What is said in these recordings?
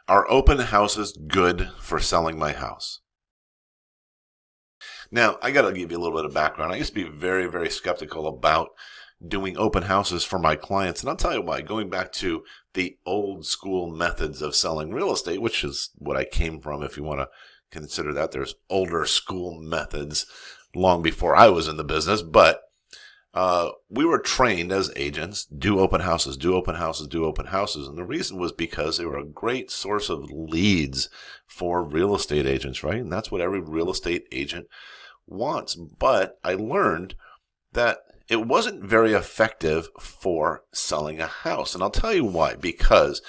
Are open houses good for selling my house? Now, I got to give you a little bit of background. I used to be very, very skeptical about doing open houses for my clients. And I'll tell you why. Going back to the old school methods of selling real estate, which is what I came from, if you want to consider that. There's older school methods long before I was in the business. But we were trained as agents, do open houses, do open houses, do open houses. And the reason was because they were a great source of leads for real estate agents, right? And that's what every real estate agent wants. But I learned that it wasn't very effective for selling a house. And I'll tell you why. Because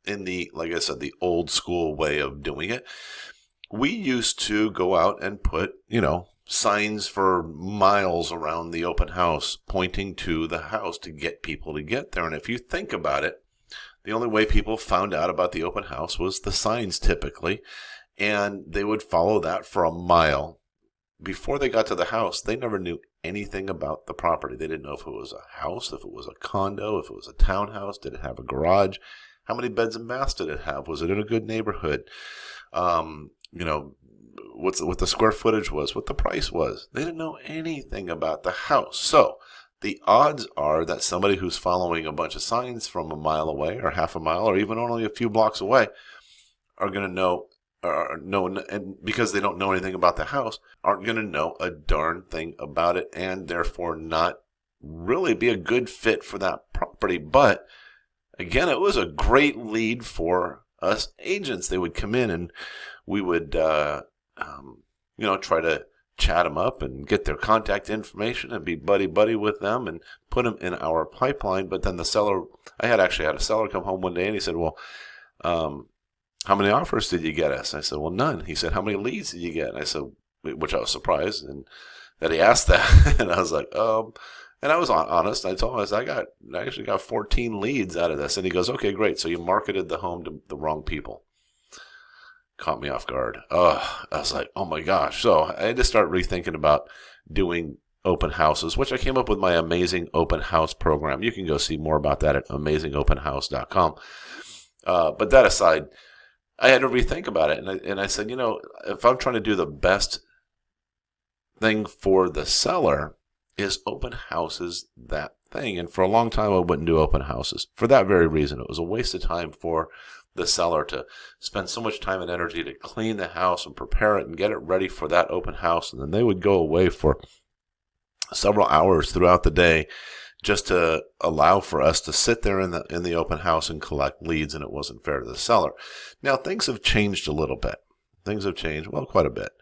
in the, like I said, the old school way of doing it, we used to go out and put, signs for miles around the open house pointing to the house to get people to get there. And if you think about it, the only way people found out about the open house was the signs typically, and they would follow that for a mile. Before they got to the house, they never knew anything about the property. They didn't know if it was a house, if it was a condo, if it was a townhouse, did it have a garage, how many beds and baths did it have, was it in a good neighborhood, what the square footage was, what the price was. They didn't know anything about the house. So the odds are that somebody who's following a bunch of signs from a mile away or half a mile or even only a few blocks away are going to know, and because they don't know anything about the house, aren't going to know a darn thing about it and therefore not really be a good fit for that property. But again, it was a great lead for us agents. They would come in and we would try to chat them up and get their contact information and be buddy with them and put them in our pipeline. But then the seller, I actually had a seller come home one day and he said, well, how many offers did you get us? I said, well, none. He said, how many leads did you get? And I said, which I was surprised and that he asked that. And I was like, and I was honest. I told him, I actually got 14 leads out of this. And he goes, okay, great. So you marketed the home to the wrong people. Caught me off guard. I was like, oh my gosh. So I had to start rethinking about doing open houses, which I came up with my Amazing Open House program. You can go see more about that at amazingopenhouse.com. But that aside, I had to rethink about it. And I said, if I'm trying to do the best thing for the seller, is open houses that thing? And for a long time, I wouldn't do open houses for that very reason. It was a waste of time for the seller to spend so much time and energy to clean the house and prepare it and get it ready for that open house. And then they would go away for several hours throughout the day just to allow for us to sit there in the open house and collect leads, and it wasn't fair to the seller. Now, things have changed a little bit. Things have changed, well, quite a bit.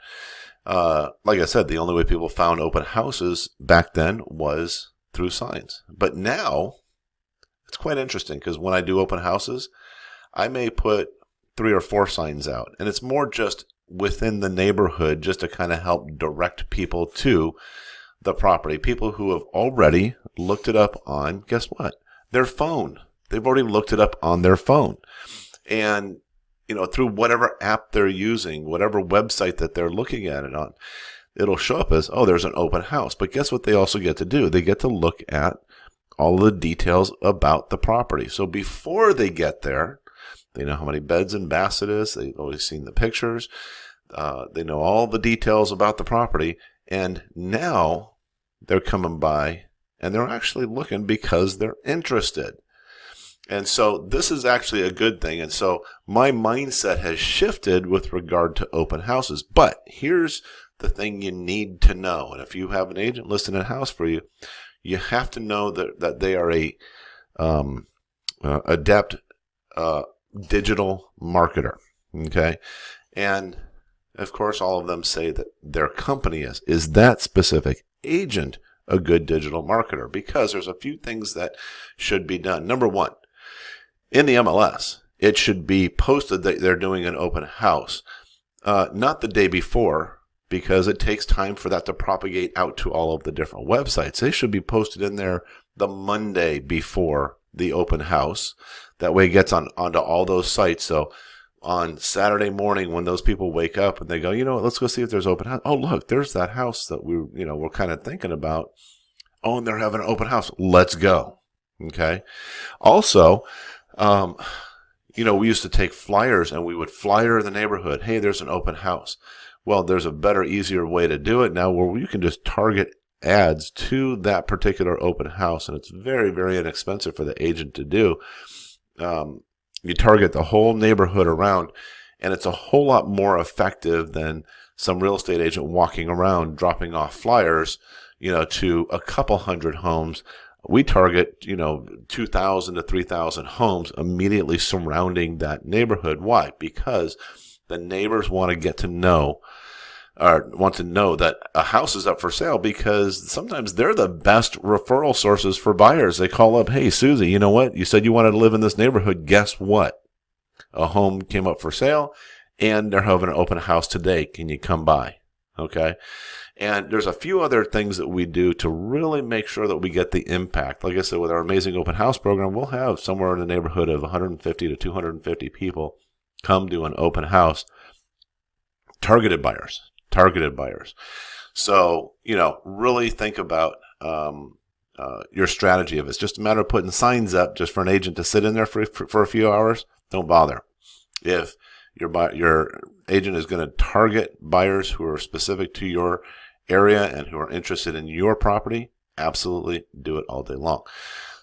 Like I said, the only way people found open houses back then was through signs. But now, it's quite interesting because when I do open houses, I may put 3 or 4 signs out, and it's more just within the neighborhood just to kind of help direct people to the property. People who have already looked it up on, guess what? Their phone. They've already looked it up on their phone. And, through whatever app they're using, whatever website that they're looking at it on, it'll show up as, oh, there's an open house. But guess what they also get to do? They get to look at all the details about the property. So before they get there, they know how many beds and baths it is. They've always seen the pictures. They know all the details about the property. And now they're coming by and they're actually looking because they're interested. And so this is actually a good thing. And so my mindset has shifted with regard to open houses. But here's the thing you need to know. And if you have an agent listing a house for you, you have to know that they are a adept digital marketer. Okay. And of course, all of them say that their company is that specific agent a good digital marketer? Because there's a few things that should be done. Number one, in the MLS, it should be posted that they're doing an open house, not the day before, because it takes time for that to propagate out to all of the different websites. They should be posted in there the Monday before the open house. That way it gets onto all those sites. So on Saturday morning when those people wake up and they go, let's go see if there's open house. Oh, look, there's that house that we're kind of thinking about. Oh, and they're having an open house. Let's go. Okay. Also, we used to take flyers and we would flyer the neighborhood. Hey, there's an open house. Well, there's a better, easier way to do it now where you can just target ads to that particular open house, and it's very, very inexpensive for the agent to do. You target the whole neighborhood around, and it's a whole lot more effective than some real estate agent walking around dropping off flyers, to a couple hundred homes. We target, 2,000 to 3,000 homes immediately surrounding that neighborhood. Why? Because the neighbors want to get to know or want to know that a house is up for sale, because sometimes they're the best referral sources for buyers. They call up, hey, Susie, you know what? You said you wanted to live in this neighborhood. Guess what? A home came up for sale, and they're having an open house today. Can you come by? Okay. And there's a few other things that we do to really make sure that we get the impact. Like I said, with our amazing open house program, we'll have somewhere in the neighborhood of 150 to 250 people come to an open house. Targeted buyers. So, really think about your strategy. If it's just a matter of putting signs up just for an agent to sit in there for a few hours, don't bother. If your agent is going to target buyers who are specific to your area and who are interested in your property, absolutely do it all day long.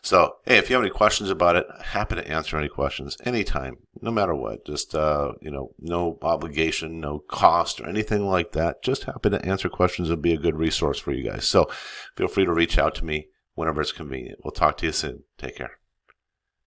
So, hey, if you have any questions about it, happy to answer any questions anytime, no matter what. Just, no obligation, no cost or anything like that. Just happy to answer questions and be a good resource for you guys. So feel free to reach out to me whenever it's convenient. We'll talk to you soon. Take care.